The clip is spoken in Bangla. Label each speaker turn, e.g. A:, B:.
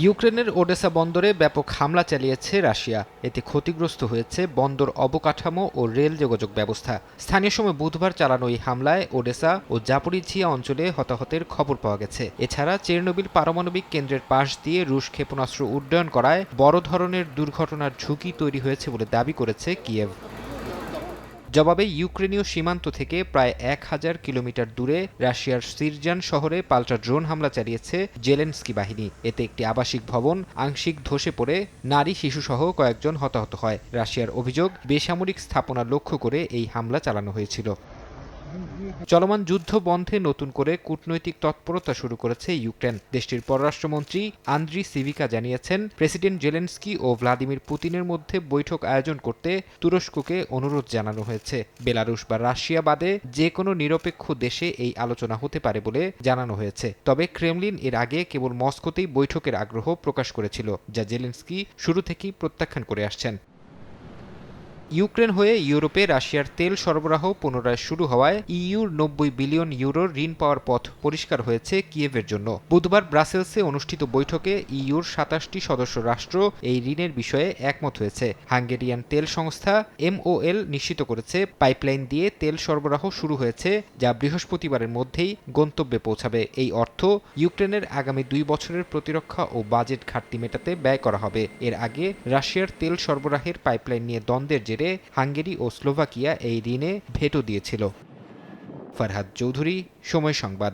A: ইউক্রেনের ওডেসা বন্দরে ব্যাপক হামলা চালিয়েছে রাশিয়া। এতে ক্ষতিগ্রস্ত হয়েছে বন্দর অবকাঠামো ও রেল যোগাযোগ ব্যবস্থা। স্থানীয় সময় বুধবার চালানো এই হামলায় ওডেসা ও জাপোরিঝিয়া অঞ্চলে হতাহতের খবর পাওয়া গেছে। এছাড়া চেরনোবিল পারমাণবিক কেন্দ্রের পাশ দিয়ে রুশ ক্ষেপণাস্ত্র উড্ডয়ন করায় বড় ধরনের দুর্ঘটনার ঝুঁকি তৈরি হয়েছে বলে দাবি করেছে কিয়েভ। জবাবে ইউক্রেনীয় সীমান্ত থেকে প্রায় ১,০০০ কিলোমিটার দূরে রাশিয়ার সিরজান শহরে পাল্টা ড্রোন হামলা চালিয়েছে জেলেনস্কি বাহিনী। এতে একটি আবাসিক ভবন আংশিক ধসে পড়ে নারী শিশুসহ কয়েকজন হতাহত হয়। রাশিয়ার অভিযোগ, বেসামরিক স্থাপনা লক্ষ্য করে এই হামলা চালানো হয়েছিল। চলমান যুদ্ধ বন্ধে নতুন করে কূটনৈতিক তৎপরতা শুরু করেছে ইউক্রেন। দেশটির পররাষ্ট্রমন্ত্রী আন্দ্রি সিভিকা জানিয়েছেন, প্রেসিডেন্ট জেলেনস্কি ও ভ্লাদিমির পুতিনের মধ্যে বৈঠক আয়োজন করতে তুরস্ককে অনুরোধ জানানো হয়েছে। বেলারুশ বা রাশিয়া বাদে যে কোনো নিরপেক্ষ দেশে এই আলোচনা হতে পারে বলে জানানো হয়েছে। তবে ক্রেমলিন এর আগে কেবল মস্কোতেই বৈঠকের আগ্রহ প্রকাশ করেছিল, যা জেলেনস্কি শুরু থেকেই প্রত্যাখ্যান করে আসছেন। ইউক্রেন হয়ে ইউরোপে রাশিয়ার তেল সরবরাহ পুনরায় শুরু হওয়ায় ইইউর ৯০ বিলিয়ন ইউরোর ঋণ পাওয়ার পথ পরিষ্কার হয়েছে কিয়েভের জন্য। বুধবার ব্রাসেলসে অনুষ্ঠিত বৈঠকে ইইউর ২৭টি সদস্য রাষ্ট্র এই ঋণের বিষয়ে একমত হয়েছে। হাঙ্গেরিয়ান তেল সংস্থা MOL নিশ্চিত করেছে, পাইপলাইন দিয়ে তেল সরবরাহ শুরু হয়েছে, যা বৃহস্পতিবারের মধ্যেই গন্তব্যে পৌঁছাবে। এই অর্থ ইউক্রেনের আগামী ২ বছরের প্রতিরক্ষা ও বাজেট ঘাটতি মেটাতে ব্যয় করা হবে। এর আগে রাশিয়ার তেল সরবরাহের পাইপলাইন নিয়ে দ্বন্দ্বের জেরে হাঙ্গেরি ও স্লোভাকিয়া এই ঋণে ভেটো দিয়েছিল। ফারহাদ চৌধুরী, সময় সংবাদ।